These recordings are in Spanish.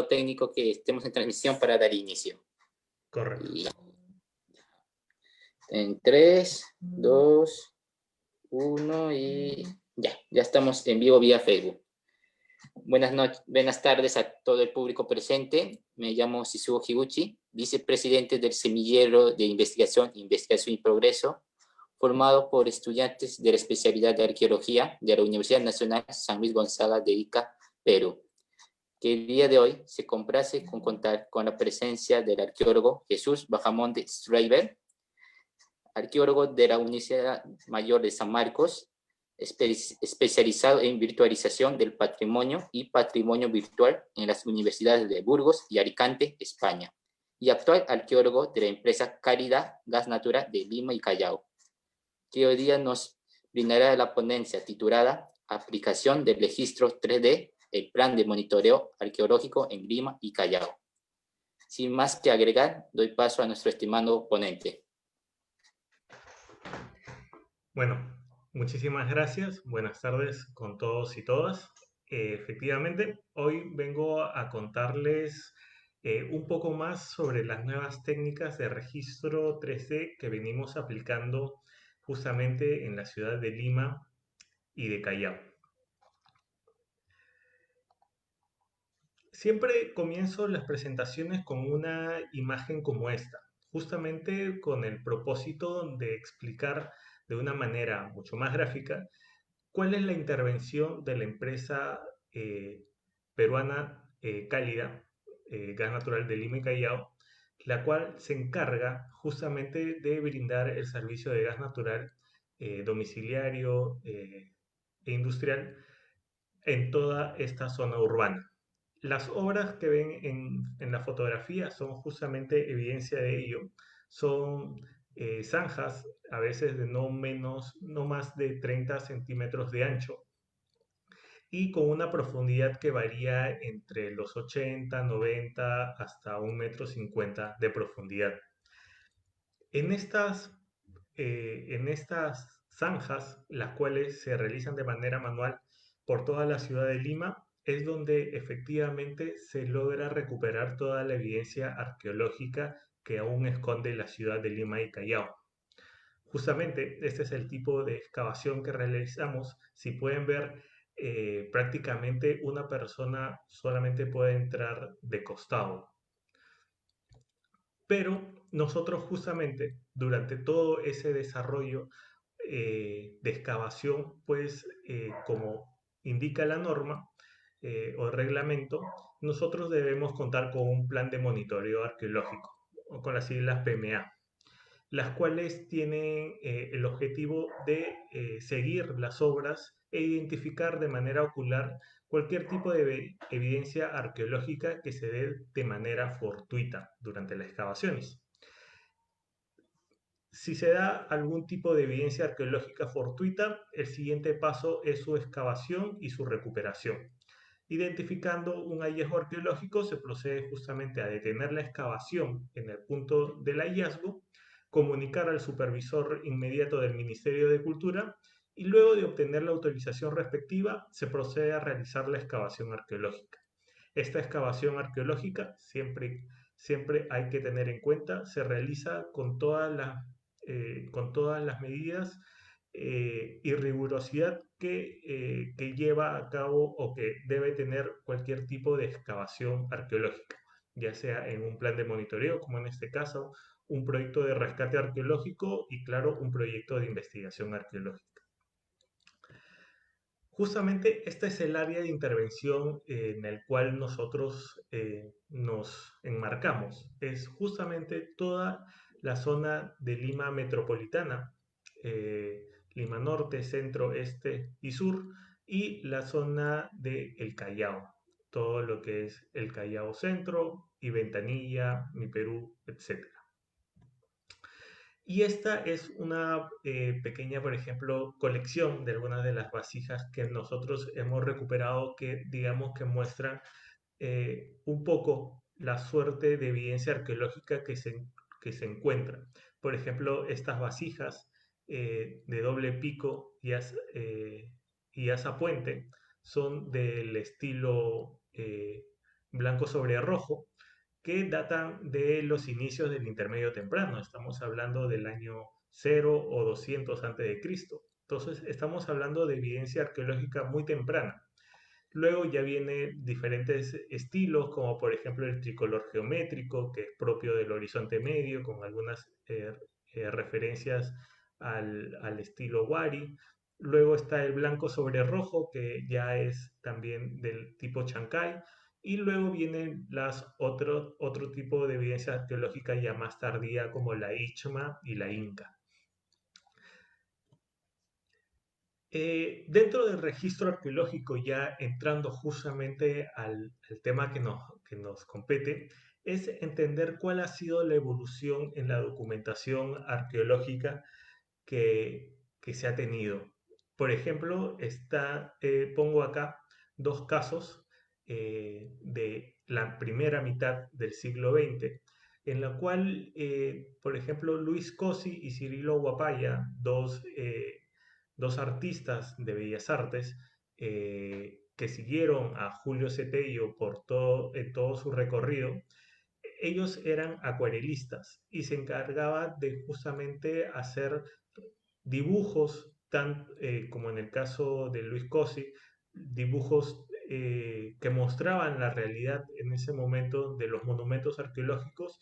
técnico que estemos en transmisión para dar inicio. Correcto. Y en 3, 2, 1 y ya estamos en vivo vía Facebook. Buenas tardes a todo el público presente. Me llamo Shizuo Higuchi, vicepresidente del Semillero de Investigación y Progreso, formado por estudiantes de la especialidad de Arqueología de la Universidad Nacional San Luis Gonzaga de Ica, Perú, que el día de hoy se complace con contar con la presencia del arqueólogo Jesús Bahamonde Schreiber, arqueólogo de la Universidad Mayor de San Marcos, especializado en virtualización del patrimonio y patrimonio virtual en las universidades de Burgos y Alicante, España, y actual arqueólogo de la empresa Cálida Gas Natural de Lima y Callao, que hoy día nos brindará la ponencia titulada Aplicación del registro 3D, el plan de monitoreo arqueológico en Lima y Callao. Sin más que agregar, doy paso a nuestro estimado ponente. Bueno, muchísimas gracias. Buenas tardes con todos y todas. Efectivamente, hoy vengo a contarles un poco más sobre las nuevas técnicas de registro 3D que venimos aplicando justamente en la ciudad de Lima y de Callao. Siempre comienzo las presentaciones con una imagen como esta, justamente con el propósito de explicar de una manera mucho más gráfica cuál es la intervención de la empresa peruana Cálida, Gas Natural de Lima y Callao, la cual se encarga justamente de brindar el servicio de gas natural domiciliario e industrial en toda esta zona urbana. Las obras que ven en la fotografía son justamente evidencia de ello. Son zanjas, a veces de no más de 30 centímetros de ancho y con una profundidad que varía entre los 80, 90 hasta 1,50 m de profundidad. En estas zanjas, las cuales se realizan de manera manual por toda la ciudad de Lima, es donde efectivamente se logra recuperar toda la evidencia arqueológica que aún esconde la ciudad de Lima y Callao. Justamente este es el tipo de excavación que realizamos. Si pueden ver, prácticamente una persona solamente puede entrar de costado. Pero nosotros justamente durante todo ese desarrollo de excavación, pues como indica la norma o reglamento, nosotros debemos contar con un plan de monitoreo arqueológico, o con las siglas PMA, las cuales tienen el objetivo de seguir las obras e identificar de manera ocular cualquier tipo de evidencia arqueológica que se dé de manera fortuita durante las excavaciones. Si se da algún tipo de evidencia arqueológica fortuita, el siguiente paso es su excavación y su recuperación. Identificando un hallazgo arqueológico, se procede justamente a detener la excavación en el punto del hallazgo, comunicar al supervisor inmediato del Ministerio de Cultura y luego de obtener la autorización respectiva, se procede a realizar la excavación arqueológica. Esta excavación arqueológica, siempre hay que tener en cuenta, se realiza con todas las medidas y rigurosidad que lleva a cabo o que debe tener cualquier tipo de excavación arqueológica, ya sea en un plan de monitoreo, como en este caso, un proyecto de rescate arqueológico y, claro, un proyecto de investigación arqueológica. Justamente este es el área de intervención en el cual nosotros nos enmarcamos. Es justamente toda la zona de Lima metropolitana, Lima Norte, Centro, Este y Sur, y la zona de El Callao, todo lo que es el Callao Centro y Ventanilla, Mi Perú, etc. Y esta es una pequeña, por ejemplo, colección de algunas de las vasijas que nosotros hemos recuperado que digamos que muestran un poco la suerte de evidencia arqueológica que se encuentra. Por ejemplo, estas vasijas de doble pico y asa puente son del estilo blanco sobre rojo, que datan de los inicios del intermedio temprano. Estamos hablando del año 0 o 200 antes de Cristo. Entonces, estamos hablando de evidencia arqueológica muy temprana. Luego ya vienen diferentes estilos, como por ejemplo el tricolor geométrico, que es propio del Horizonte Medio, con algunas referencias al estilo Wari. Luego está el blanco sobre rojo, que ya es también del tipo Chancay. Y luego vienen otro tipo de evidencia arqueológica ya más tardía, como la Ichma y la Inca. Dentro del registro arqueológico, ya entrando justamente al tema que nos compete, es entender cuál ha sido la evolución en la documentación arqueológica que se ha tenido. Por ejemplo, pongo acá dos casos de la primera mitad del siglo XX, en la cual, por ejemplo, Luis Cosi y Cirilo Guapaya, dos artistas de Bellas Artes, que siguieron a Julio Cetello en todo su recorrido. Ellos eran acuarelistas y se encargaban de justamente hacer dibujos, como en el caso de Luis Cosi, dibujos que mostraban la realidad en ese momento de los monumentos arqueológicos,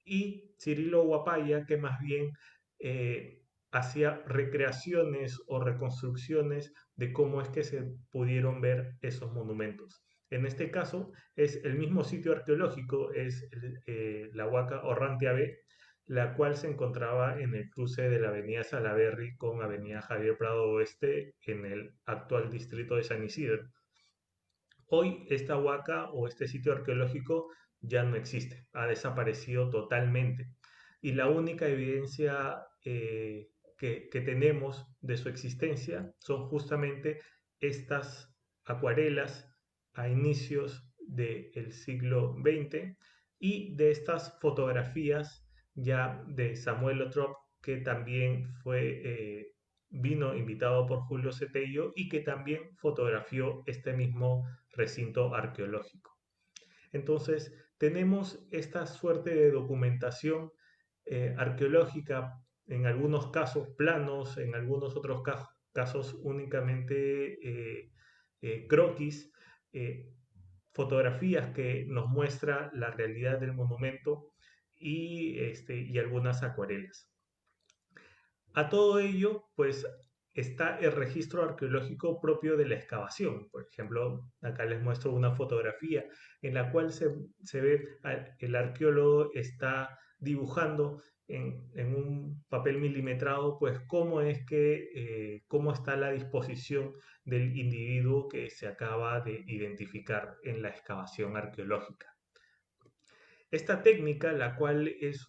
y Cirilo Guapaya, que más bien hacía recreaciones o reconstrucciones de cómo es que se pudieron ver esos monumentos. En este caso es el mismo sitio arqueológico, es la Huaca Orrantia B, la cual se encontraba en el cruce de la avenida Salaberry con avenida Javier Prado Oeste en el actual distrito de San Isidro. Hoy esta huaca o este sitio arqueológico ya no existe, ha desaparecido totalmente. Y la única evidencia que tenemos de su existencia son justamente estas acuarelas a inicios del siglo XX y de estas fotografías ya de Samuel Lothrop, que también vino invitado por Julio Cetello y que también fotografió este mismo recinto arqueológico. Entonces, tenemos esta suerte de documentación arqueológica, en algunos casos planos, en algunos otros casos únicamente croquis, eh, fotografías que nos muestra la realidad del monumento y algunas acuarelas. A todo ello, pues está el registro arqueológico propio de la excavación. Por ejemplo, acá les muestro una fotografía en la cual se ve el arqueólogo está dibujando en un papel milimetrado, pues cómo está la disposición del individuo que se acaba de identificar en la excavación arqueológica. Esta técnica, la cual es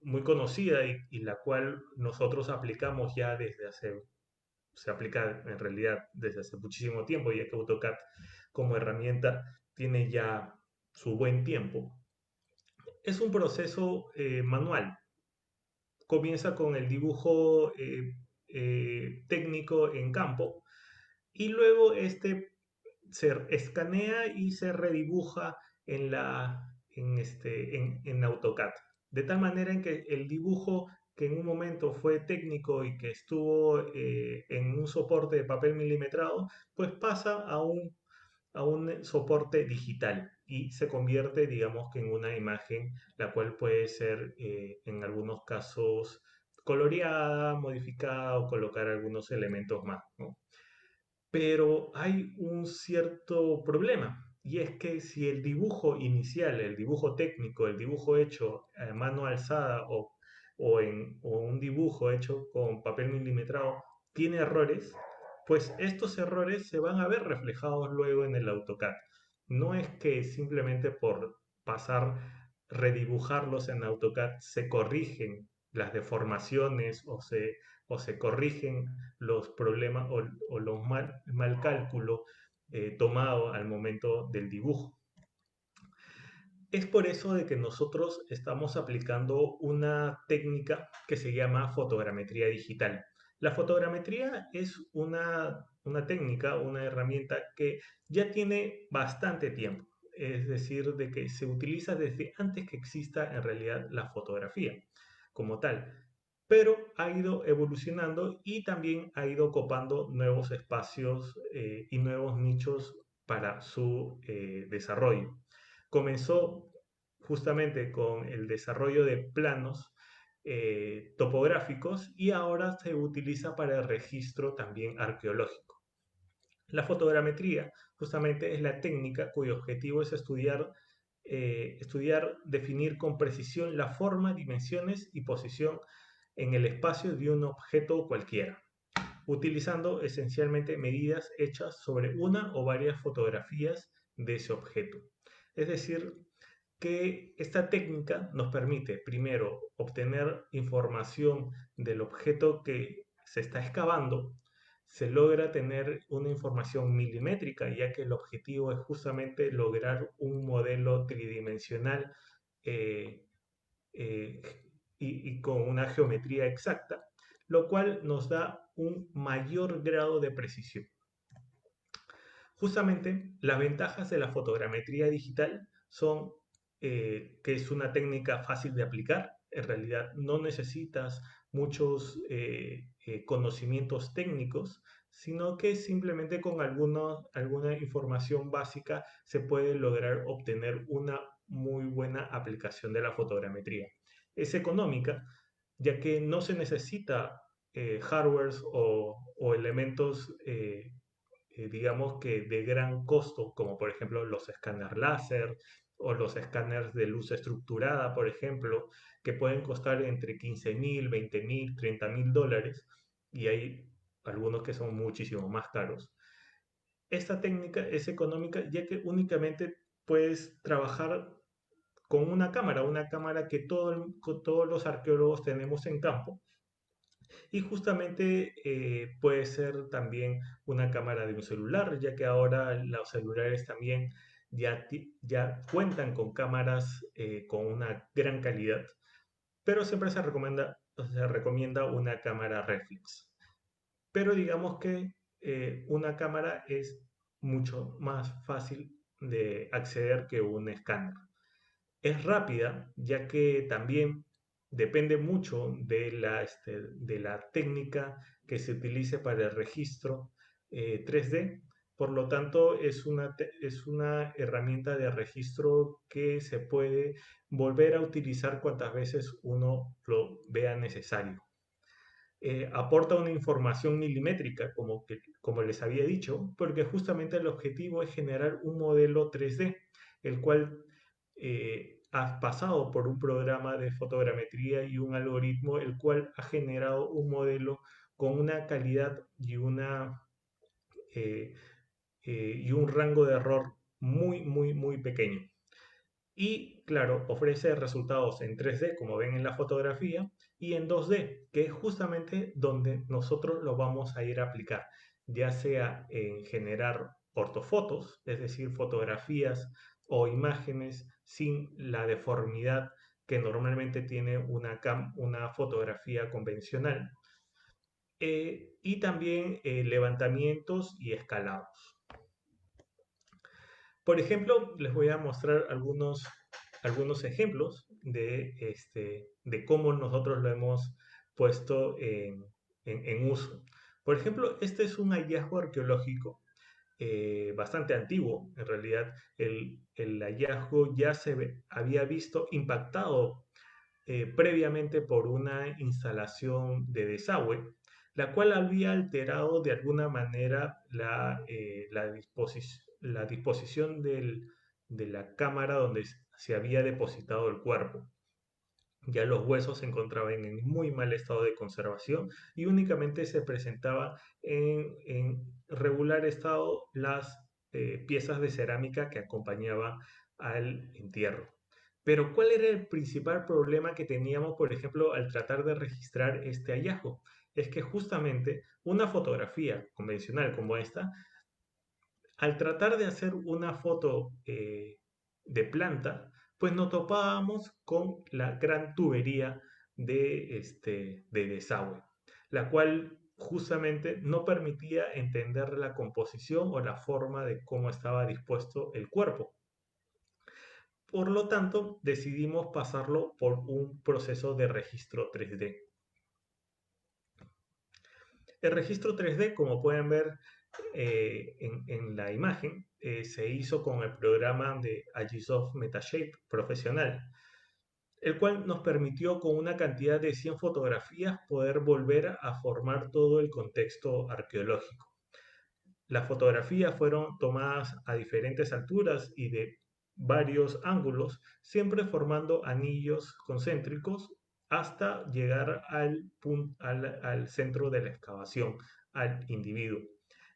muy conocida y la cual nosotros aplicamos ya se aplica en realidad desde hace muchísimo tiempo, ya que AutoCAD como herramienta tiene ya su buen tiempo. Es un proceso manual. Comienza con el dibujo técnico en campo y luego se escanea y se redibuja en AutoCAD. De tal manera en que el dibujo que en un momento fue técnico y que estuvo en un soporte de papel milimetrado, pues pasa a un soporte digital y se convierte, digamos, que en una imagen, la cual puede ser en algunos casos coloreada, modificada o colocar algunos elementos más, ¿no? Pero hay un cierto problema, y es que si el dibujo inicial, el dibujo técnico, el dibujo hecho a mano alzada o un dibujo hecho con papel milimetrado tiene errores, pues estos errores se van a ver reflejados luego en el AutoCAD. No es que simplemente por redibujarlos en AutoCAD se corrigen las deformaciones o se corrigen los problemas o los mal cálculo tomado al momento del dibujo. Es por eso de que nosotros estamos aplicando una técnica que se llama fotogrametría digital. La fotogrametría es una técnica, una herramienta que ya tiene bastante tiempo. es decir, de que se utiliza desde antes que exista en realidad la fotografía como tal, pero ha ido evolucionando y también ha ido copando nuevos espacios y nuevos nichos para su desarrollo. Comenzó justamente con el desarrollo de planos topográficos y ahora se utiliza para el registro también arqueológico. La fotogrametría justamente es la técnica cuyo objetivo es estudiar, definir con precisión la forma, dimensiones y posición en el espacio de un objeto cualquiera, utilizando esencialmente medidas hechas sobre una o varias fotografías de ese objeto. Es decir, que esta técnica nos permite, primero, obtener información del objeto que se está excavando. Se logra tener una información milimétrica, ya que el objetivo es justamente lograr un modelo tridimensional eh, eh, y con una geometría exacta, lo cual nos da un mayor grado de precisión. Justamente las ventajas de la fotogrametría digital son que es una técnica fácil de aplicar. En realidad no necesitas muchos conocimientos técnicos, sino que simplemente con alguna información básica se puede lograr obtener una muy buena aplicación de la fotogrametría. Es económica, ya que no se necesita hardwares o elementos digamos que de gran costo, como por ejemplo los escáneres láser o los escáneres de luz estructurada, por ejemplo, que pueden costar entre 15.000, 20.000, 30.000 dólares, y hay algunos que son muchísimo más caros. Esta técnica es económica ya que únicamente puedes trabajar con una cámara que todos los arqueólogos tenemos en campo, y justamente puede ser también una cámara de un celular, ya que ahora los celulares también ya cuentan con cámaras con una gran calidad, pero siempre se recomienda una cámara reflex. Pero digamos que una cámara es mucho más fácil de acceder que un escáner. Es rápida, ya que también depende mucho de la técnica que se utilice para el registro 3D. Por lo tanto, es una herramienta de registro que se puede volver a utilizar cuantas veces uno lo vea necesario. Aporta una información milimétrica, como les había dicho, porque justamente el objetivo es generar un modelo 3D, el cual ha pasado por un programa de fotogrametría y un algoritmo, el cual ha generado un modelo con una calidad eh, y un rango de error muy, muy, muy pequeño. Y claro, ofrece resultados en 3D, como ven en la fotografía, y en 2D, que es justamente donde nosotros lo vamos a ir a aplicar, ya sea en generar ortofotos, es decir, fotografías o imágenes sin la deformidad que normalmente tiene una fotografía convencional, y también levantamientos y escalados. Por ejemplo, les voy a mostrar algunos ejemplos de cómo nosotros lo hemos puesto en uso. Por ejemplo, este es un hallazgo arqueológico bastante antiguo. En realidad, el hallazgo ya había visto impactado previamente por una instalación de desagüe, la cual había alterado de alguna manera la disposición de la cámara donde se había depositado el cuerpo. Ya los huesos se encontraban en muy mal estado de conservación y únicamente se presentaban en regular estado las piezas de cerámica que acompañaban al entierro. Pero ¿cuál era el principal problema que teníamos, por ejemplo, al tratar de registrar este hallazgo? Es que justamente una fotografía convencional como esta, al tratar de hacer una foto de planta, pues nos topábamos con la gran tubería de desagüe, la cual justamente no permitía entender la composición o la forma de cómo estaba dispuesto el cuerpo. Por lo tanto, decidimos pasarlo por un proceso de registro 3D. El registro 3D, como pueden ver en la imagen, se hizo con el programa de Agisoft Metashape profesional, el cual nos permitió con una cantidad de 100 fotografías poder volver a formar todo el contexto arqueológico. Las fotografías fueron tomadas a diferentes alturas y de varios ángulos, siempre formando anillos concéntricos hasta llegar al centro de la excavación, al individuo.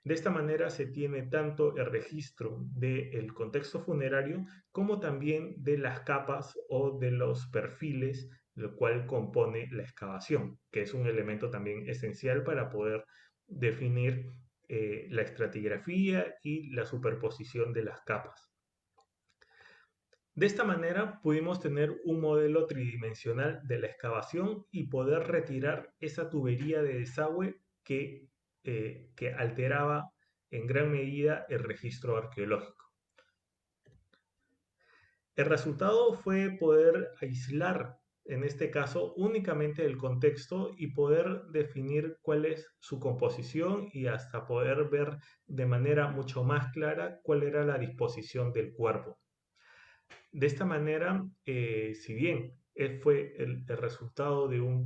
De esta manera se tiene tanto el registro del contexto funerario como también de las capas o de los perfiles, lo cual compone la excavación, que es un elemento también esencial para poder definir la estratigrafía y la superposición de las capas. De esta manera pudimos tener un modelo tridimensional de la excavación y poder retirar esa tubería de desagüe que alteraba en gran medida el registro arqueológico. El resultado fue poder aislar, en este caso, únicamente el contexto y poder definir cuál es su composición y hasta poder ver de manera mucho más clara cuál era la disposición del cuerpo. De esta manera, si bien fue el resultado de un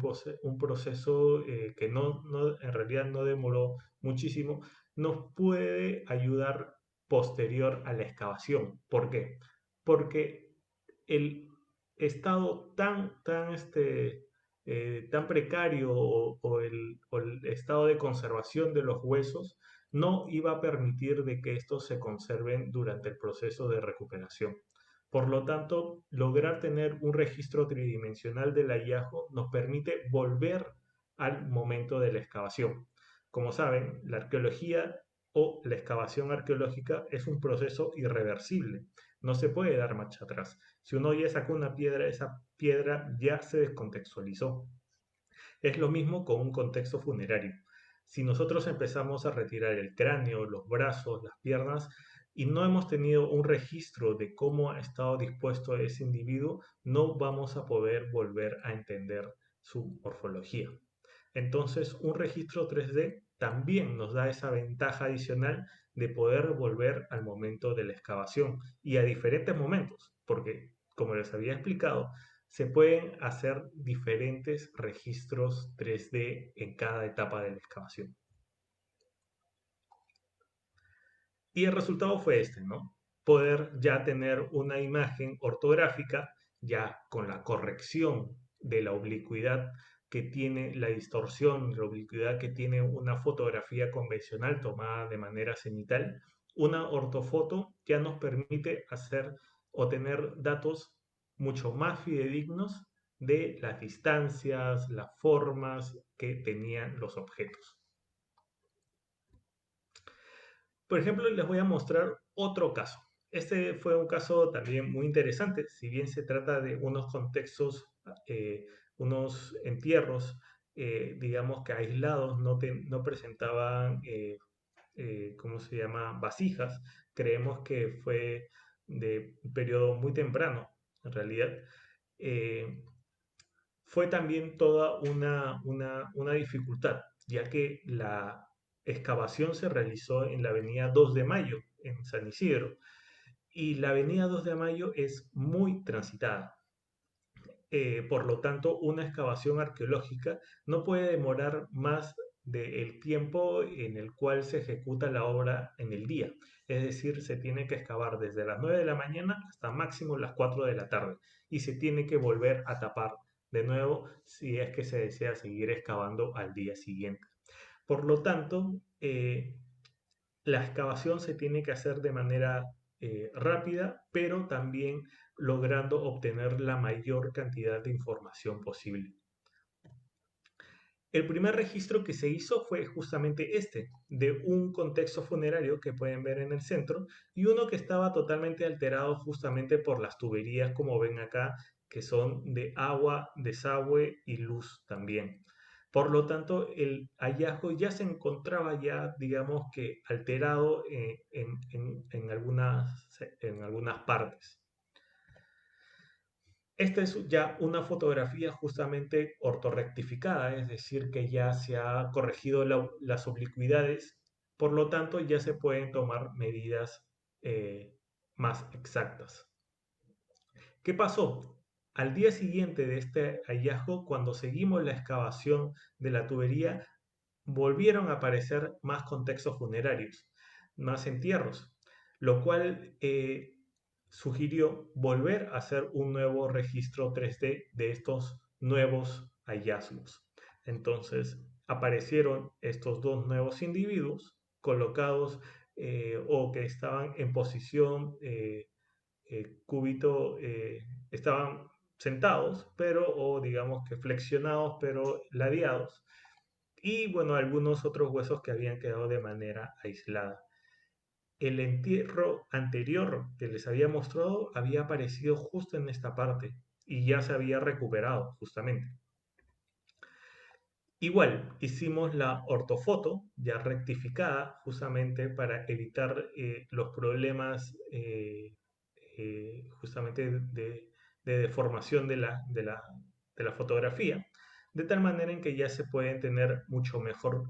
proceso que en realidad no demoró muchísimo, nos puede ayudar posterior a la excavación. ¿Por qué? Porque el estado tan precario o el estado de conservación de los huesos no iba a permitir de que estos se conserven durante el proceso de recuperación. Por lo tanto, lograr tener un registro tridimensional del hallazgo nos permite volver al momento de la excavación. Como saben, la arqueología o la excavación arqueológica es un proceso irreversible. No se puede dar marcha atrás. Si uno ya sacó una piedra, esa piedra ya se descontextualizó. Es lo mismo con un contexto funerario. Si nosotros empezamos a retirar el cráneo, los brazos, las piernas, y no hemos tenido un registro de cómo ha estado dispuesto ese individuo, no vamos a poder volver a entender su morfología. Entonces, un registro 3D también nos da esa ventaja adicional de poder volver al momento de la excavación y a diferentes momentos, porque, como les había explicado, se pueden hacer diferentes registros 3D en cada etapa de la excavación. Y el resultado fue este, ¿no? Poder ya tener una imagen ortográfica, ya con la corrección de la oblicuidad que tiene la distorsión, la oblicuidad que tiene una fotografía convencional tomada de manera cenital. Una ortofoto ya nos permite hacer o tener datos mucho más fidedignos de las distancias, las formas que tenían los objetos. Por ejemplo, les voy a mostrar otro caso. Este fue un caso también muy interesante, si bien se trata de unos contextos, unos entierros, digamos que aislados, no presentaban, ¿cómo se llama?, vasijas. Creemos que fue de un periodo muy temprano, en realidad. Eh, Fue también toda una dificultad, ya que la excavación se realizó en la avenida 2 de Mayo, en San Isidro, y la avenida 2 de Mayo es muy transitada. Por lo tanto, una excavación arqueológica no puede demorar más del tiempo en el cual se ejecuta la obra en el día. Es decir, se tiene que excavar desde las 9 de la mañana hasta máximo las 4 de la tarde y se tiene que volver a tapar de nuevo si es que se desea seguir excavando al día siguiente. Por lo tanto, la excavación se tiene que hacer de manera rápida, pero también logrando obtener la mayor cantidad de información posible. El primer registro que se hizo fue justamente este, de un contexto funerario que pueden ver en el centro y uno que estaba totalmente alterado justamente por las tuberías, como ven acá, que son de agua, desagüe y luz también. Por lo tanto, el hallazgo ya se encontraba ya, digamos que alterado en algunas partes. Esta es ya una fotografía justamente ortorrectificada, es decir, que ya se ha corregido las oblicuidades, por lo tanto ya se pueden tomar medidas más exactas. ¿Qué pasó? Al día siguiente de este hallazgo, cuando seguimos la excavación de la tubería, volvieron a aparecer más contextos funerarios, más entierros, lo cual sugirió volver a hacer un nuevo registro 3D de estos nuevos hallazgos. Entonces aparecieron estos dos nuevos individuos colocados o que estaban en posición cúbito, estaban sentados, pero o digamos que flexionados, pero ladeados, y bueno, algunos otros huesos que habían quedado de manera aislada. El entierro anterior que les había mostrado había aparecido justo en esta parte y ya se había recuperado justamente. Igual, hicimos la ortofoto ya rectificada justamente para evitar los problemas justamente de deformación de la fotografía, de tal manera en que ya se pueden tener mucho mejor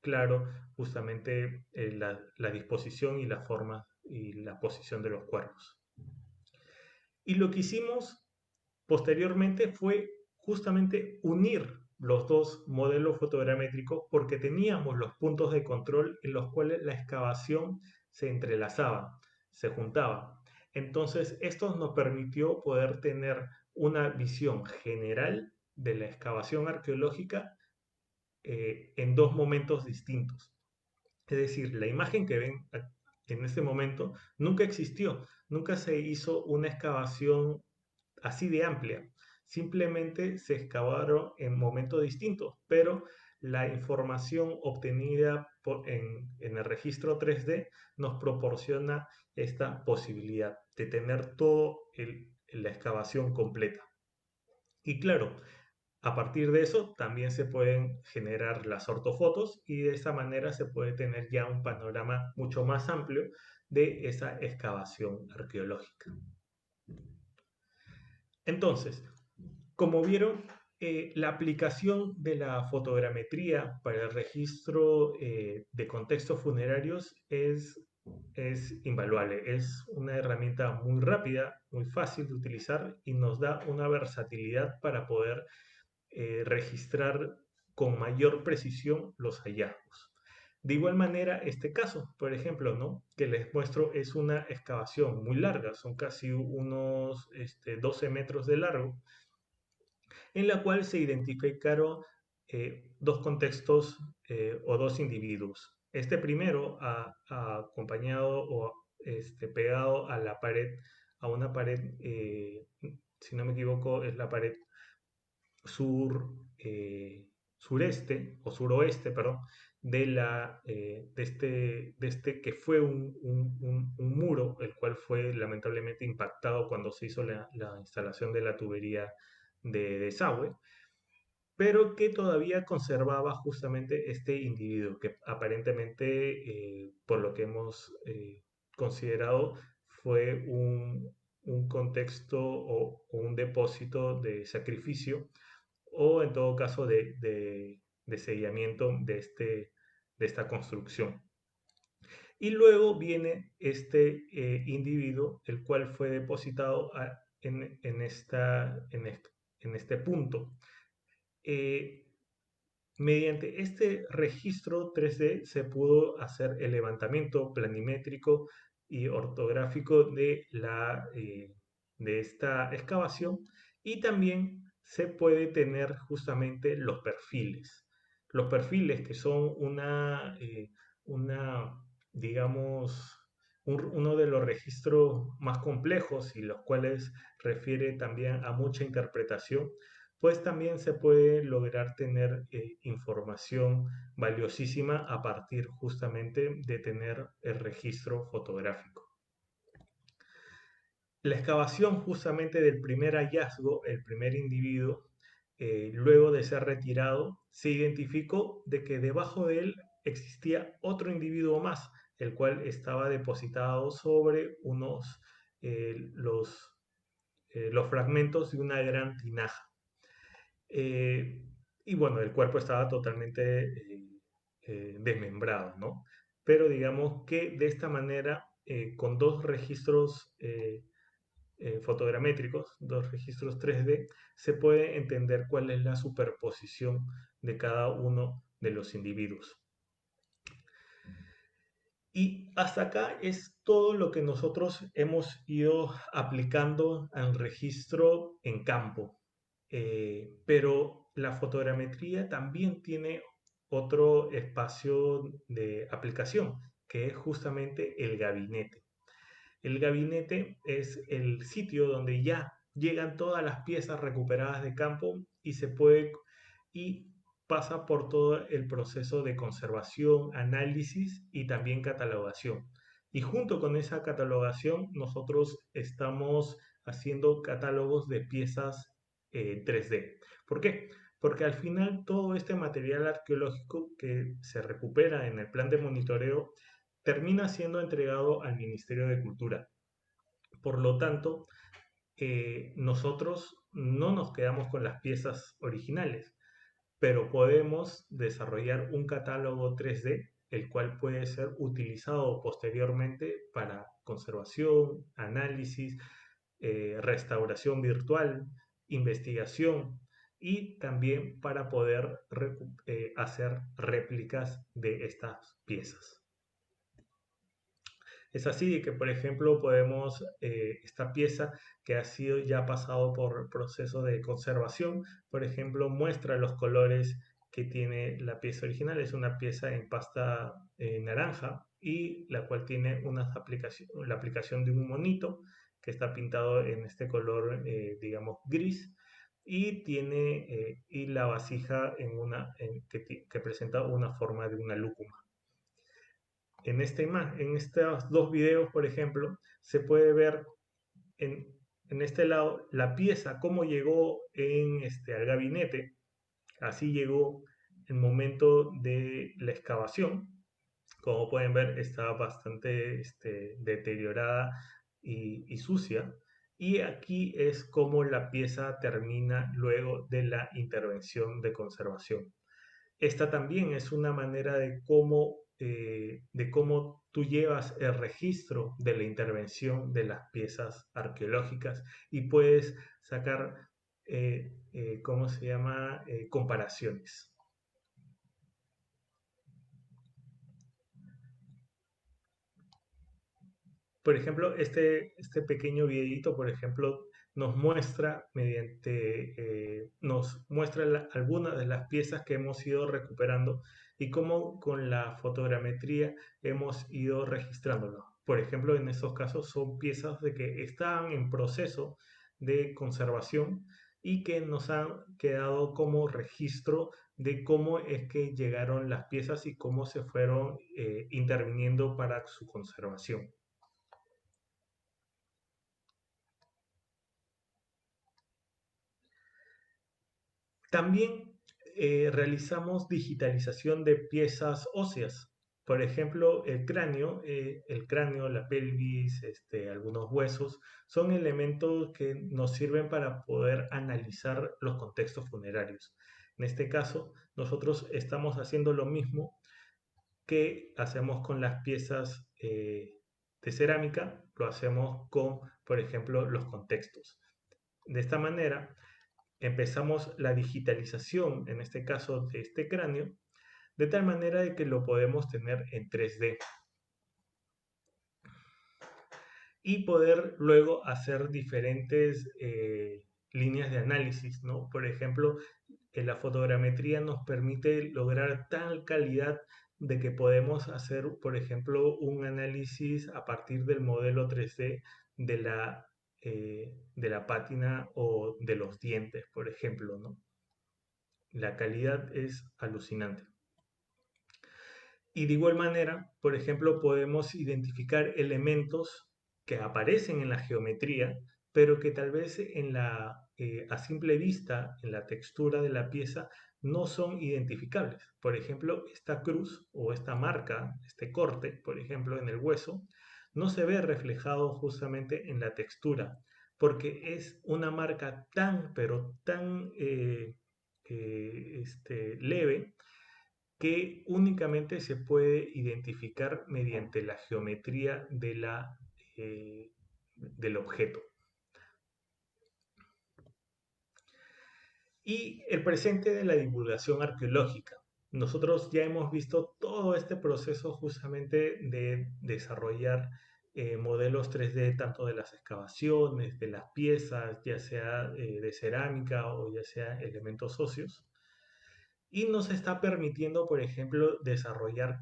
claro justamente la disposición y la forma y la posición de los cuernos. Y lo que hicimos posteriormente fue justamente unir los dos modelos fotogramétricos porque teníamos los puntos de control en los cuales la excavación se entrelazaba, se juntaba. Entonces, esto nos permitió poder tener una visión general de la excavación arqueológica en dos momentos distintos. Es decir, la imagen que ven en este momento nunca existió, nunca se hizo una excavación así de amplia. Simplemente se excavaron en momentos distintos, pero la información obtenida en el registro 3D nos proporciona esta posibilidad de tener todo la excavación completa. Y claro, a partir de eso también se pueden generar las ortofotos y de esa manera se puede tener ya un panorama mucho más amplio de esa excavación arqueológica. Entonces, como vieron, la aplicación de la fotogrametría para el registro de contextos funerarios es invaluable. Es una herramienta muy rápida, muy fácil de utilizar y nos da una versatilidad para poder registrar con mayor precisión los hallazgos. De igual manera, este caso, por ejemplo, ¿no? que les muestro es una excavación muy larga, son casi unos 12 metros de largo, en la cual se identificaron dos contextos o dos individuos. Este primero acompañado o pegado a la pared, a una pared, si no me equivoco, es la pared sur, sureste o suroeste, perdón, de este que fue un muro, el cual fue lamentablemente impactado cuando se hizo la instalación de la tubería de desagüe, pero que todavía conservaba justamente este individuo, que aparentemente, por lo que hemos considerado, fue un contexto o un depósito de sacrificio o en todo caso de sellamiento de esta construcción. Y luego viene este individuo, el cual fue depositado en este punto. Mediante este registro 3D se pudo hacer el levantamiento planimétrico y ortográfico de esta excavación y también se puede tener justamente los perfiles. Los perfiles que son una digamos, uno de los registros más complejos y los cuales refiere también a mucha interpretación, pues también se puede lograr tener información valiosísima a partir justamente de tener el registro fotográfico. La excavación justamente del primer hallazgo, el primer individuo, luego de ser retirado, se identificó de que debajo de él existía otro individuo más, el cual estaba depositado sobre los fragmentos de una gran tinaja. Y bueno, el cuerpo estaba totalmente desmembrado, ¿no? Pero digamos que de esta manera, con dos registros fotogramétricos, dos registros 3D, se puede entender cuál es la superposición de cada uno de los individuos. Y hasta acá es todo lo que nosotros hemos ido aplicando al registro en campo. Pero la fotogrametría también tiene otro espacio de aplicación, que es justamente el gabinete. El gabinete es el sitio donde ya llegan todas las piezas recuperadas de campo y se puede y pasa por todo el proceso de conservación, análisis y también catalogación. Y junto con esa catalogación, nosotros estamos haciendo catálogos de piezas 3D. ¿Por qué? Porque al final todo este material arqueológico que se recupera en el plan de monitoreo termina siendo entregado al Ministerio de Cultura. Por lo tanto, nosotros no nos quedamos con las piezas originales, pero podemos desarrollar un catálogo 3D, el cual puede ser utilizado posteriormente para conservación, análisis, restauración virtual, investigación y también para poder hacer réplicas de estas piezas. Es así que, por ejemplo, podemos, esta pieza que ha sido ya pasado por proceso de conservación, por ejemplo, muestra los colores que tiene la pieza original. Es una pieza en pasta naranja y la cual tiene la aplicación de un monito que está pintado en este color, digamos, gris. Y tiene y la vasija que presenta una forma de una lúcuma. En en estos dos videos, por ejemplo, se puede ver en, en este lado la pieza, cómo llegó al gabinete. Así llegó el momento de la excavación. Como pueden ver, está bastante deteriorada y sucia. Y aquí es como la pieza termina luego de la intervención de conservación. Esta también es una manera de cómo tú llevas el registro de la intervención de las piezas arqueológicas y puedes sacar, ¿cómo se llama?, comparaciones. Por ejemplo, este pequeño videito, por ejemplo, nos muestra nos muestra algunas de las piezas que hemos ido recuperando y cómo con la fotogrametría hemos ido registrándolo. Por ejemplo, en estos casos son piezas de que estaban en proceso de conservación y que nos han quedado como registro de cómo es que llegaron las piezas y cómo se fueron interviniendo para su conservación. También realizamos digitalización de piezas óseas. Por ejemplo, el cráneo, la pelvis, algunos huesos, son elementos que nos sirven para poder analizar los contextos funerarios. En este caso, nosotros estamos haciendo lo mismo que hacemos con las piezas de cerámica, lo hacemos con, por ejemplo, los contextos. De esta manera, empezamos la digitalización, en este caso de este cráneo, de tal manera de que lo podemos tener en 3D y poder luego hacer diferentes líneas de análisis, ¿no? Por ejemplo, la fotogrametría nos permite lograr tal calidad de que podemos hacer, por ejemplo, un análisis a partir del modelo 3D de la pátina o de los dientes, por ejemplo, ¿no? La calidad es alucinante. Y de igual manera, por ejemplo, podemos identificar elementos que aparecen en la geometría, pero que tal vez a simple vista, en la textura de la pieza, no son identificables. Por ejemplo, esta cruz o esta marca, este corte, por ejemplo, en el hueso, no se ve reflejado justamente en la textura, porque es una marca tan, pero tan leve que únicamente se puede identificar mediante la geometría del objeto. Y el presente de la divulgación arqueológica. Nosotros ya hemos visto todo este proceso justamente de desarrollar modelos 3D tanto de las excavaciones, de las piezas, ya sea de cerámica o ya sea elementos óseos. Y nos está permitiendo, por ejemplo, desarrollar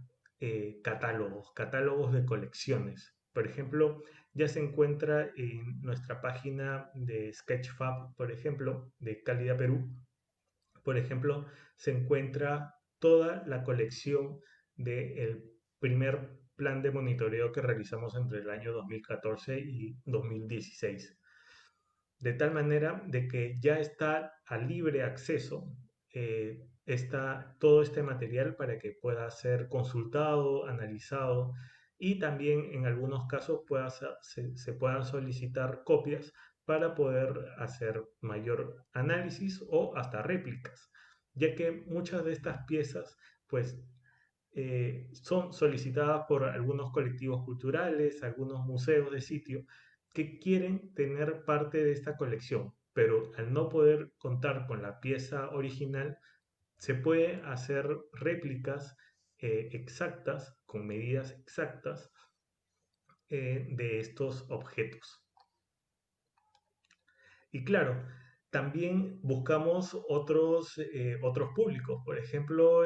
catálogos de colecciones. Por ejemplo, ya se encuentra en nuestra página de Sketchfab, por ejemplo, de Cálida Perú. Por ejemplo, se encuentra toda la colección del primer plan de monitoreo que realizamos entre el año 2014 y 2016. De tal manera de que ya está a libre acceso está todo este material para que pueda ser consultado, analizado y también en algunos casos se puedan solicitar copias para poder hacer mayor análisis o hasta réplicas, ya que muchas de estas piezas pues son solicitadas por algunos colectivos culturales, algunos museos de sitio que quieren tener parte de esta colección, pero al no poder contar con la pieza original, se puede hacer réplicas exactas, con medidas exactas de estos objetos. Y claro, también buscamos otros públicos. Por ejemplo,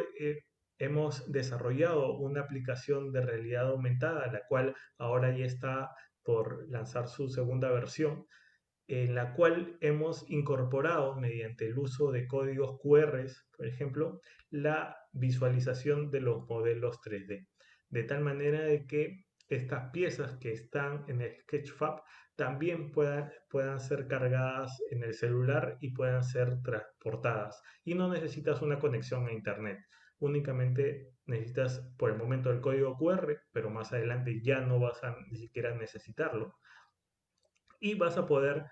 hemos desarrollado una aplicación de realidad aumentada, la cual ahora ya está por lanzar su segunda versión, en la cual hemos incorporado mediante el uso de códigos QR, por ejemplo, la visualización de los modelos 3D. De tal manera de que estas piezas que están en el Sketchfab también puedan ser cargadas en el celular y puedan ser transportadas. Y no necesitas una conexión a Internet. Únicamente necesitas por el momento el código QR, pero más adelante ya no vas a ni siquiera necesitarlo y vas a poder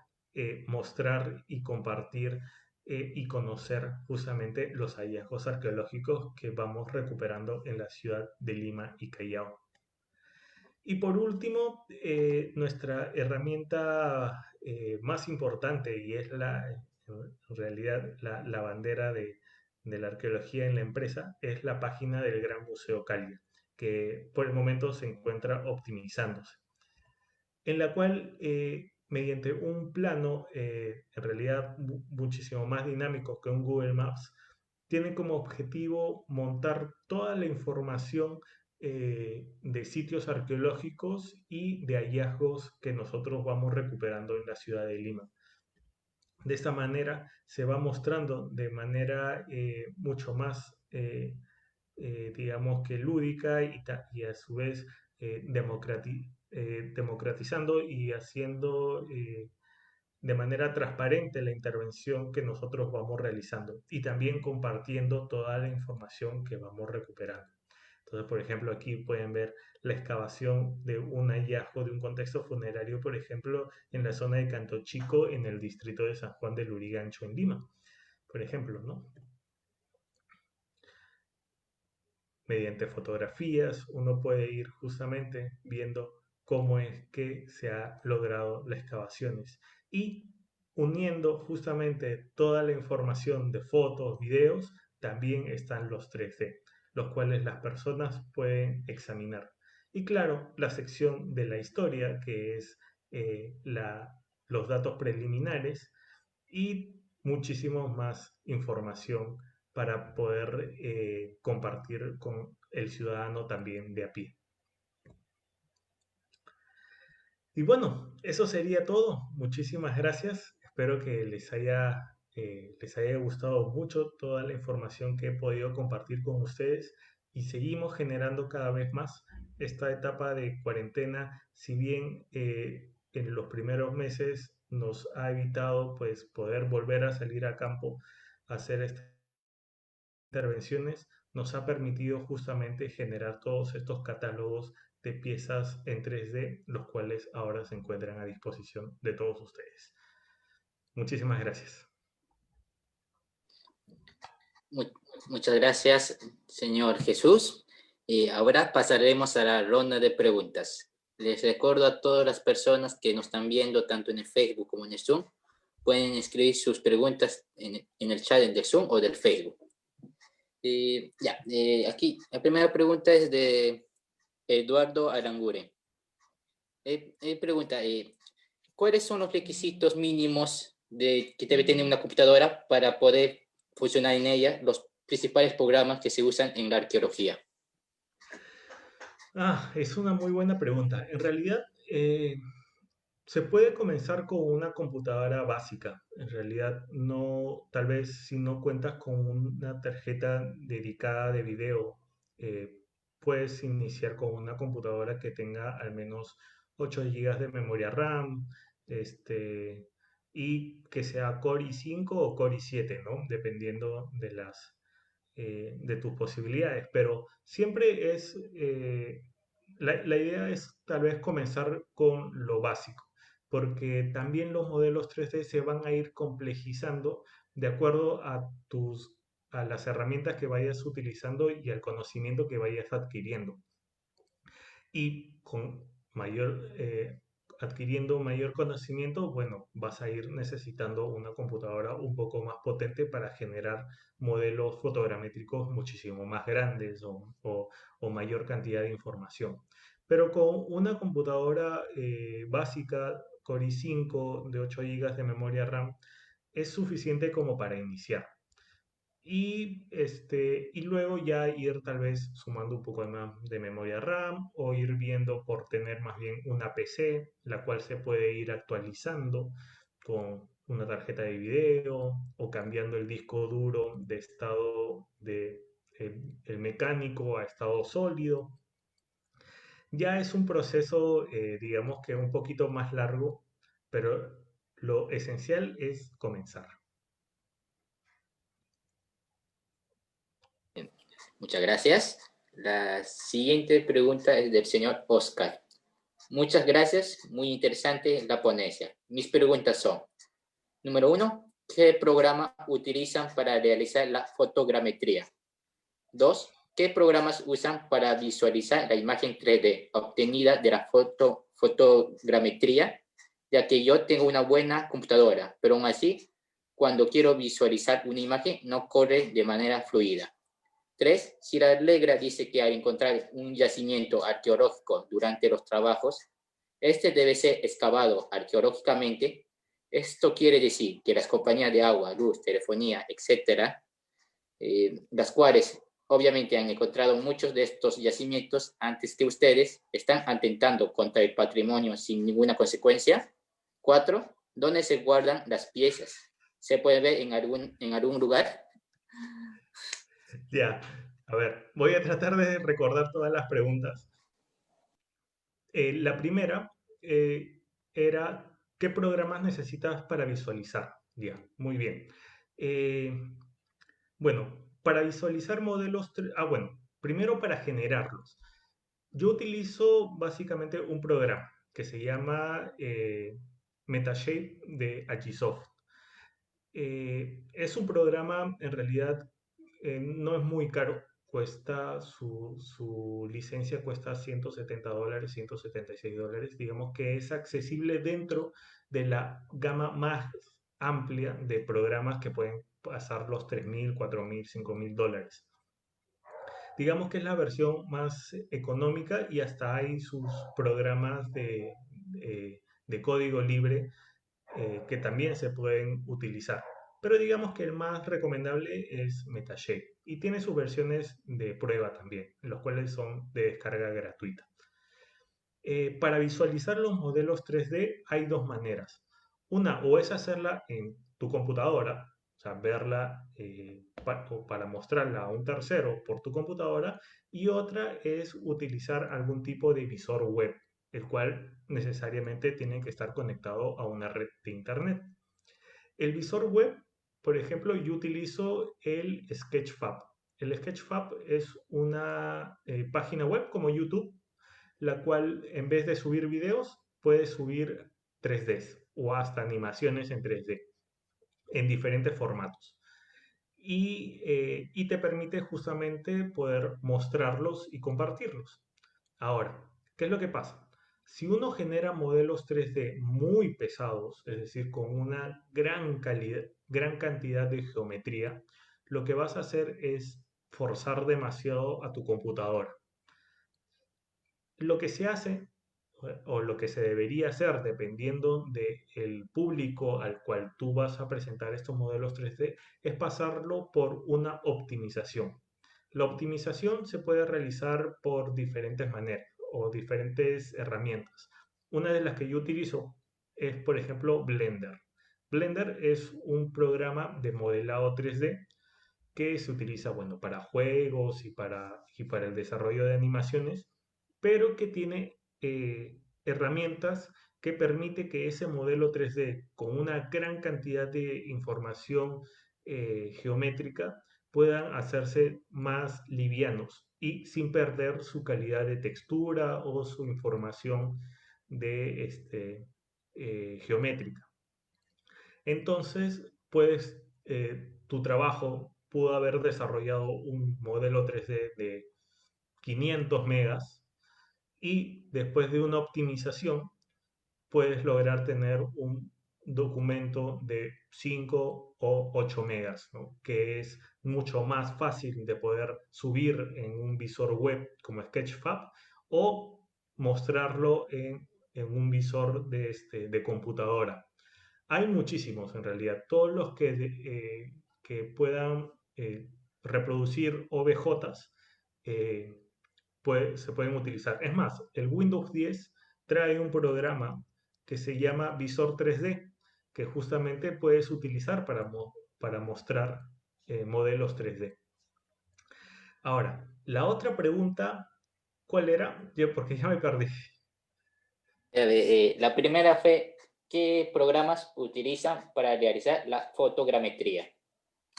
mostrar y compartir y conocer justamente los hallazgos arqueológicos que vamos recuperando en la ciudad de Lima y Callao. Y por último, nuestra herramienta más importante y es en realidad la bandera de la arqueología en la empresa es la página del Gran Museo Cálida, que por el momento se encuentra optimizándose, en la cual mediante un plano en realidad muchísimo más dinámico que un Google Maps, tiene como objetivo montar toda la información de sitios arqueológicos y de hallazgos que nosotros vamos recuperando en la ciudad de Lima. De esta manera se va mostrando de manera mucho más, digamos que lúdica y a su vez democratizando y haciendo de manera transparente la intervención que nosotros vamos realizando y también compartiendo toda la información que vamos recuperando. Entonces, por ejemplo, aquí pueden ver la excavación de un hallazgo de un contexto funerario, por ejemplo, en la zona de Canto Chico, en el distrito de San Juan de Lurigancho, en Lima, por ejemplo, ¿no? Mediante fotografías uno puede ir justamente viendo cómo es que se ha logrado las excavaciones y uniendo justamente toda la información de fotos, videos, también están los 3D, los cuales las personas pueden examinar. Y claro, la sección de la historia, que es los datos preliminares y muchísimo más información para poder compartir con el ciudadano también de a pie. Y bueno, eso sería todo. Muchísimas gracias. Espero que les haya gustado mucho toda la información que he podido compartir con ustedes y seguimos generando cada vez más esta etapa de cuarentena. Si bien en los primeros meses nos ha evitado pues poder volver a salir a campo a hacer estas intervenciones, nos ha permitido justamente generar todos estos catálogos de piezas en 3D, los cuales ahora se encuentran a disposición de todos ustedes. Muchísimas gracias. Mu- Muchas gracias, señor Jesús. Y ahora pasaremos a la ronda de preguntas. Les recuerdo a todas las personas que nos están viendo, tanto en el Facebook como en el Zoom, pueden escribir sus preguntas en el chat del Zoom o del Facebook. Aquí, la primera pregunta es de Eduardo Arangure. Pregunta, ¿cuáles son los requisitos mínimos que debe tener una computadora para poder funcionar en ella los principales programas que se usan en la arqueología? Es una muy buena pregunta. En realidad, se puede comenzar con una computadora básica. En realidad, no, tal vez si no cuentas con una tarjeta dedicada de video, eh, puedes iniciar con una computadora que tenga al menos 8 gigas de memoria RAM, y que sea Core i5 o Core i7, ¿no? Dependiendo de tus posibilidades. Pero siempre la idea es tal vez comenzar con lo básico, porque también los modelos 3D se van a ir complejizando de acuerdo a las herramientas que vayas utilizando y al conocimiento que vayas adquiriendo. Y adquiriendo mayor conocimiento, bueno, vas a ir necesitando una computadora un poco más potente para generar modelos fotogramétricos muchísimo más grandes o mayor cantidad de información. Pero con una computadora básica, Core i5 de 8 gigas de memoria RAM, es suficiente como para iniciar. Y luego ya ir tal vez sumando un poco más de memoria RAM o ir viendo por tener más bien una PC, la cual se puede ir actualizando con una tarjeta de video o cambiando el disco duro de estado el mecánico a estado sólido. Ya es un proceso, digamos que un poquito más largo, pero lo esencial es comenzar. Muchas gracias. La siguiente pregunta es del señor Oscar. Muchas gracias, muy interesante la ponencia. Mis preguntas son, número 1, ¿qué programa utilizan para realizar la fotogrametría? 2, ¿qué programas usan para visualizar la imagen 3D obtenida de la fotogrametría? Ya que yo tengo una buena computadora, pero aún así, cuando quiero visualizar una imagen, no corre de manera fluida. 3, si la regla dice que al encontrar un yacimiento arqueológico durante los trabajos, este debe ser excavado arqueológicamente. Esto quiere decir que las compañías de agua, luz, telefonía, etcétera, las cuales obviamente han encontrado muchos de estos yacimientos antes que ustedes, están atentando contra el patrimonio sin ninguna consecuencia. 4, ¿dónde se guardan las piezas? ¿Se puede ver en algún lugar? Ya, a ver, voy a tratar de recordar todas las preguntas. La primera era, ¿qué programas necesitas para visualizar? Ya, muy bien. Eh, bueno, para visualizar modelos, bueno, primero para generarlos. Yo utilizo básicamente un programa que se llama Metashape de Agisoft. Es un programa, en realidad, no es muy caro. Su licencia cuesta $170, $176. Digamos que es accesible dentro de la gama más amplia de programas que pueden pasar los 3.000, 4.000, $5.000. Digamos que es la versión más económica y hasta hay sus programas de código libre que también se pueden utilizar. Pero digamos que el más recomendable es Metashape y tiene sus versiones de prueba también, los cuales son de descarga gratuita. Para visualizar los modelos 3D hay dos maneras. Una, o es hacerla en tu computadora, o sea, verla para mostrarla a un tercero por tu computadora, y otra es utilizar algún tipo de visor web, el cual necesariamente tiene que estar conectado a una red de internet. El visor web, por ejemplo, yo utilizo el Sketchfab. El Sketchfab es una página web como YouTube, la cual en vez de subir videos, puedes subir 3Ds o hasta animaciones en 3D en diferentes formatos. Y te permite justamente poder mostrarlos y compartirlos. Ahora, ¿qué es lo que pasa? Si uno genera modelos 3D muy pesados, es decir, con una gran cantidad de geometría, lo que vas a hacer es forzar demasiado a tu computadora. Lo que se hace o lo que se debería hacer dependiendo del público al cual tú vas a presentar estos modelos 3D es pasarlo por una optimización. La optimización se puede realizar por diferentes maneras o diferentes herramientas. Una de las que yo utilizo es, por ejemplo, Blender. Blender es un programa de modelado 3D que se utiliza, bueno, para juegos y para el desarrollo de animaciones, pero que tiene herramientas que permite que ese modelo 3D con una gran cantidad de información geométrica puedan hacerse más livianos y sin perder su calidad de textura o su información geométrica. Entonces, pues tu trabajo pudo haber desarrollado un modelo 3D de 500 megas y después de una optimización puedes lograr tener un documento de 5 o 8 megas, ¿no? Que es mucho más fácil de poder subir en un visor web como Sketchfab o mostrarlo en un visor de computadora. Hay muchísimos en realidad, todos los que puedan reproducir OBJs eh, se pueden utilizar. Es más, el Windows 10 trae un programa que se llama Visor 3D, que justamente puedes utilizar para mostrar modelos 3D. Ahora, la otra pregunta, ¿cuál era? Porque ya me perdí. La primera fue, ¿qué programas utilizan para realizar la fotogrametría?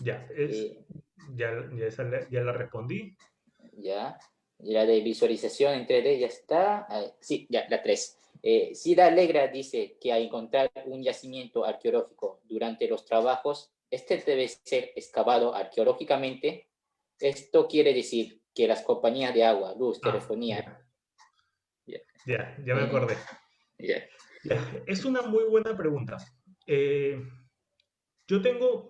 Ya, Eh, ya la respondí. ya, y la de visualización en 3D ya está. Sí, ya, la 3. Cida Alegra dice que al encontrar un yacimiento arqueológico durante los trabajos, este debe ser excavado arqueológicamente. Esto quiere decir que las compañías de agua, luz, Ah, telefonía, ya, ya, ya me acordé. ya, Ya, es una muy buena pregunta. Eh,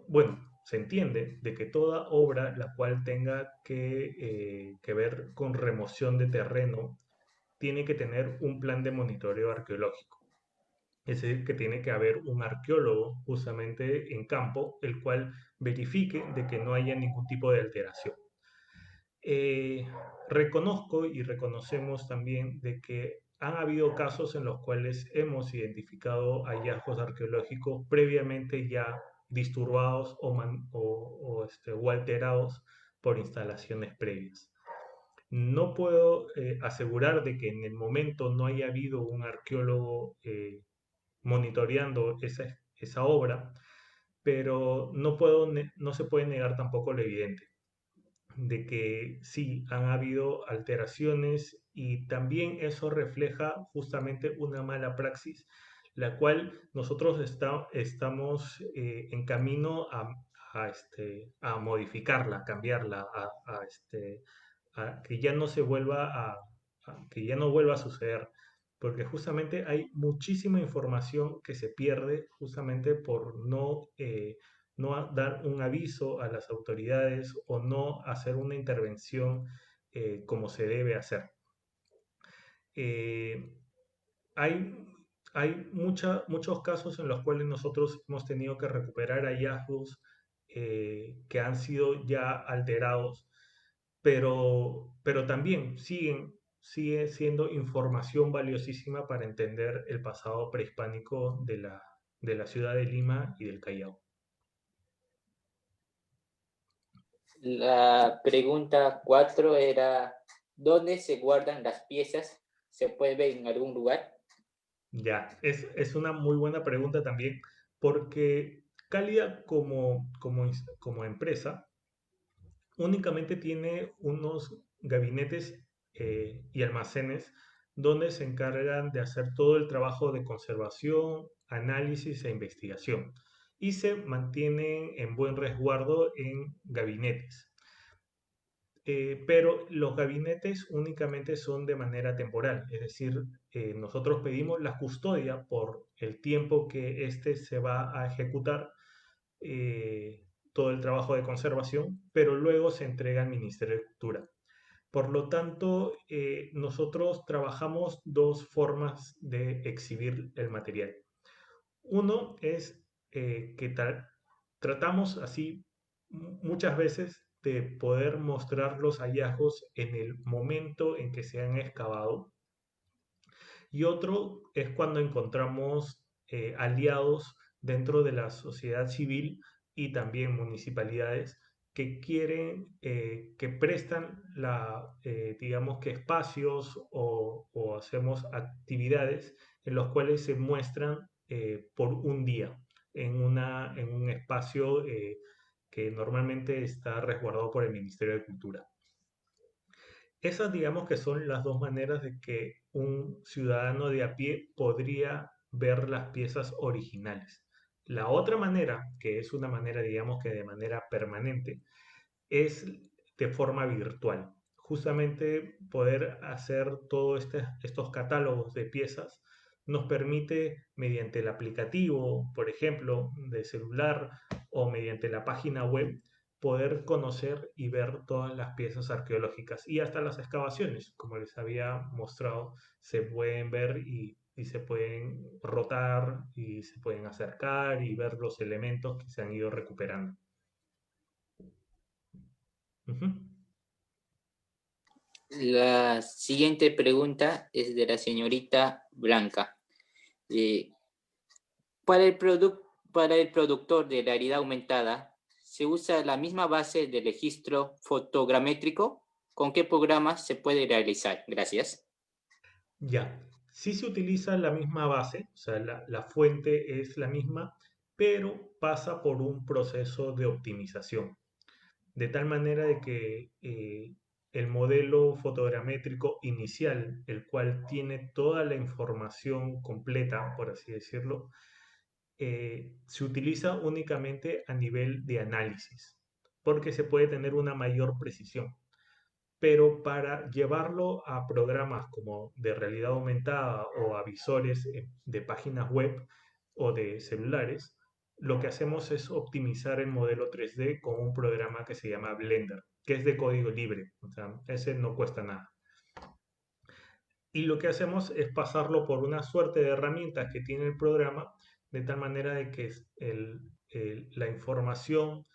bueno, se entiende de que toda obra la cual tenga que ver con remoción de terreno tiene que tener un plan de monitoreo arqueológico. Es decir, que tiene que haber un arqueólogo justamente en campo, el cual verifique de que no haya ningún tipo de alteración. Eh, Reconozco y reconocemos también de que han habido casos en los cuales hemos identificado hallazgos arqueológicos previamente ya disturbados o alterados por instalaciones previas. No puedo asegurar de que en el momento no haya habido un arqueólogo monitoreando esa obra, pero no se puede negar tampoco lo evidente de que sí, han habido alteraciones y también eso refleja justamente una mala praxis, la cual nosotros estamos en camino a modificarla, a cambiarla, a que ya no se vuelva que ya no vuelva a suceder, porque justamente hay muchísima información que se pierde justamente por no dar un aviso a las autoridades o no hacer una intervención como se debe hacer. Eh, hay muchos casos en los cuales nosotros hemos tenido que recuperar hallazgos que han sido ya alterados, pero también sigue siendo información valiosísima para entender el pasado prehispánico de la ciudad de Lima y del Callao. La pregunta 4 era, ¿dónde se guardan las piezas? ¿Se puede ver en algún lugar? Ya, es una muy buena pregunta también, porque Cálida como empresa únicamente tiene unos gabinetes y almacenes donde se encargan de hacer todo el trabajo de conservación, análisis e investigación y se mantienen en buen resguardo en gabinetes. Pero los gabinetes únicamente son de manera temporal, es decir, nosotros pedimos la custodia por el tiempo que éste se va a ejecutar todo el trabajo de conservación, pero luego se entrega al Ministerio de Cultura. Por lo tanto, nosotros trabajamos dos formas de exhibir el material. Uno es que tratamos así muchas veces de poder mostrar los hallazgos en el momento en que se han excavado. Y otro es cuando encontramos aliados dentro de la sociedad civil y también municipalidades que quieren, que prestan digamos que espacios o hacemos actividades en los cuales se muestran por un día en un espacio que normalmente está resguardado por el Ministerio de Cultura. Esas digamos que son las dos maneras de que un ciudadano de a pie podría ver las piezas originales. La otra manera, que es una manera digamos que de manera permanente, es de forma virtual. Justamente poder hacer todos estos catálogos de piezas nos permite mediante el aplicativo, por ejemplo, de celular o mediante la página web, poder conocer y ver todas las piezas arqueológicas y hasta las excavaciones, como les había mostrado, se pueden ver y se pueden rotar y se pueden acercar y ver los elementos que se han ido recuperando. Ujú. La siguiente pregunta es de la señorita Blanca. Eh, para el productor de realidad aumentada, ¿se usa la misma base de registro fotogramétrico? ¿Con qué programas se puede realizar? Gracias. Ya, sí se utiliza la misma base, o sea, la fuente es la misma, pero pasa por un proceso de optimización, de tal manera de que el modelo fotogramétrico inicial, el cual tiene toda la información completa, por así decirlo, se utiliza únicamente a nivel de análisis, porque se puede tener una mayor precisión, pero para llevarlo a programas como de realidad aumentada o a visores de páginas web o de celulares, lo que hacemos es optimizar el modelo 3D con un programa que se llama Blender, que es de código libre, o sea, ese no cuesta nada. Y lo que hacemos es pasarlo por una suerte de herramientas que tiene el programa, de tal manera de que la información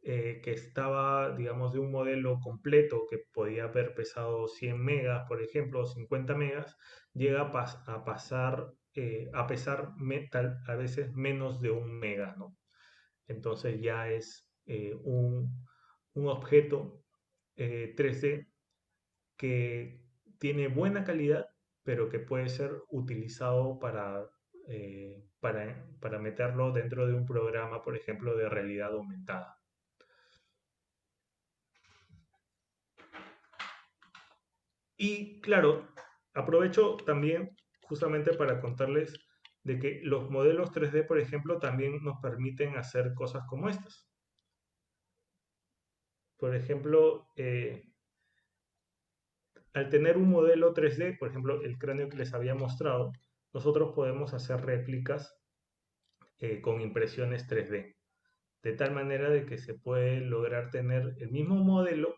que estaba, digamos, de un modelo completo que podía haber pesado 100 megas, por ejemplo, o 50 megas, llega a pasar, a pesar a veces menos de un mega, ¿no? Entonces ya es un objeto 3D que tiene buena calidad, pero que puede ser utilizado para meterlo dentro de un programa, por ejemplo, de realidad aumentada. Y claro, aprovecho también justamente para contarles de que los modelos 3D, por ejemplo, también nos permiten hacer cosas como estas. Por ejemplo, al tener un modelo 3D, por ejemplo, el cráneo que les había mostrado, nosotros podemos hacer réplicas con impresiones 3D, de tal manera de que se puede lograr tener el mismo modelo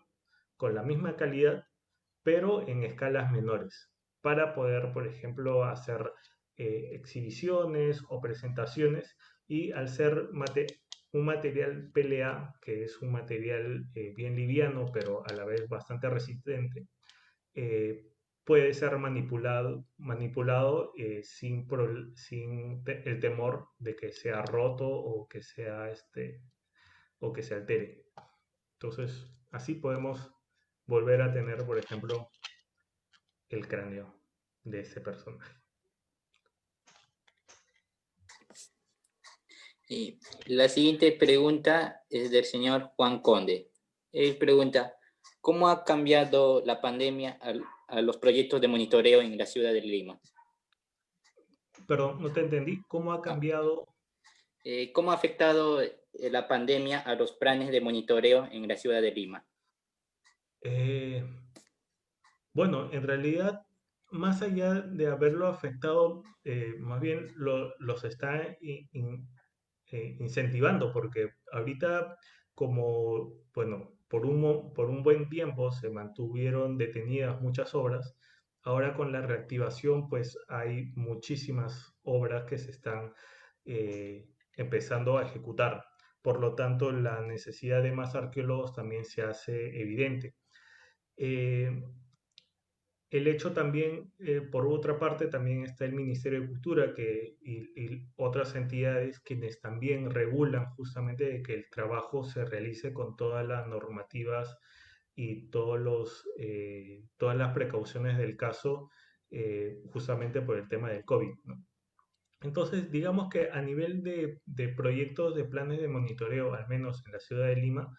con la misma calidad, pero en escalas menores, para poder, por ejemplo, hacer exhibiciones o presentaciones y al ser un material PLA, que es un material bien liviano, pero a la vez bastante resistente, eh, puede ser manipulado sin el temor de que sea roto o que se altere. Entonces, así podemos volver a tener, por ejemplo, el cráneo de ese personaje. Y la siguiente pregunta es del señor Juan Conde. Él pregunta, ¿cómo ha cambiado la pandemia a los proyectos de monitoreo en la ciudad de Lima. Perdón, no te entendí. ¿Cómo ha cambiado? ¿Cómo ha afectado la pandemia a los planes de monitoreo en la ciudad de Lima? Eh, bueno, en realidad, más allá de haberlo afectado, más bien los está incentivando, porque ahorita, como, bueno, por un buen tiempo se mantuvieron detenidas muchas obras, ahora con la reactivación, pues hay muchísimas obras que se están empezando a ejecutar. Por lo tanto, la necesidad de más arqueólogos también se hace evidente. Eh, el hecho también, por otra parte, también está el Ministerio de Cultura y otras entidades quienes también regulan justamente de que el trabajo se realice con todas las normativas y todas las precauciones del caso, justamente por el tema del COVID, ¿no? Entonces, digamos que a nivel de proyectos de planes de monitoreo, al menos en la ciudad de Lima,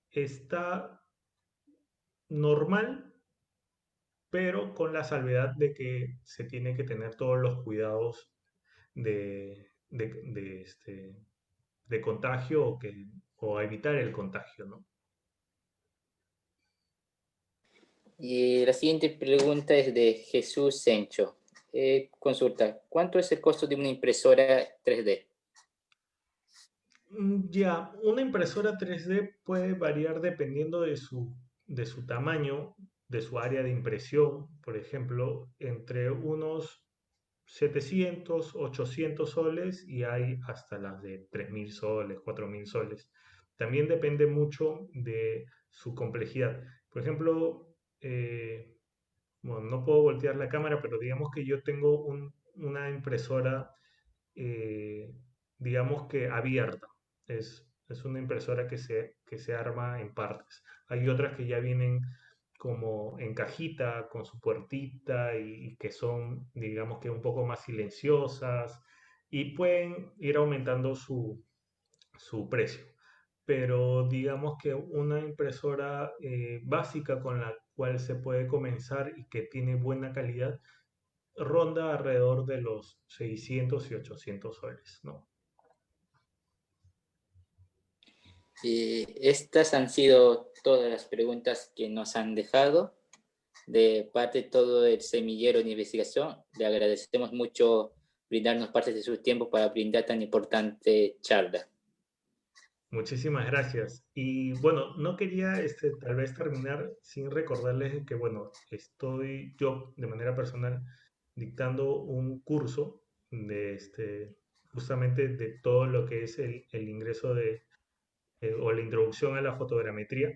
está normal, pero con la salvedad de que se tiene que tener todos los cuidados de contagio o evitar el contagio, ¿no? Y la siguiente pregunta es de Jesús Sencho. Consulta, ¿cuánto es el costo de una impresora 3D? Ya, una impresora 3D puede variar dependiendo de su tamaño, de su área de impresión, por ejemplo, entre unos 700, 800 soles y hay hasta las de 3000 soles, 4000 soles. También depende mucho de su complejidad. Por ejemplo, bueno, no puedo voltear la cámara, pero digamos que yo tengo una impresora, eh, digamos que abierta. Es una impresora que se arma en partes. Hay otras que ya vienen como en cajita, con su puertita y que son, digamos que un poco más silenciosas y pueden ir aumentando su precio. Pero digamos que una impresora básica con la cual se puede comenzar y que tiene buena calidad ronda alrededor de los 600 y 800 soles, ¿no? Estas han sido todas las preguntas que nos han dejado. De parte de todo el semillero de investigación, le agradecemos mucho brindarnos parte de su tiempo para brindar tan importante charla. Muchísimas gracias. Y bueno, no quería tal vez terminar sin recordarles que, bueno, estoy yo de manera personal dictando un curso de justamente de todo lo que es el ingreso o la introducción a la fotogrametría.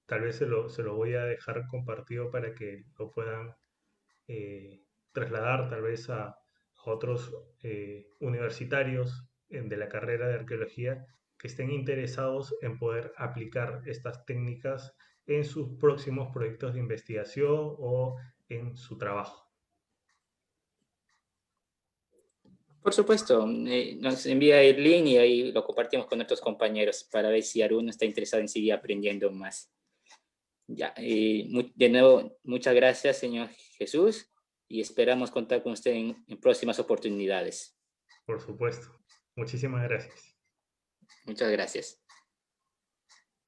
Tal vez se lo voy a dejar compartido para que lo puedan eh, trasladar tal vez a otros universitarios de la carrera de arqueología que estén interesados en poder aplicar estas técnicas en sus próximos proyectos de investigación o en su trabajo. Por supuesto, nos envía el link y ahí lo compartimos con nuestros compañeros para ver si alguno está interesado en seguir aprendiendo más. Ya, de nuevo, muchas gracias, señor Jesús, y esperamos contar con usted en próximas oportunidades. Por supuesto. Muchísimas gracias. Muchas gracias.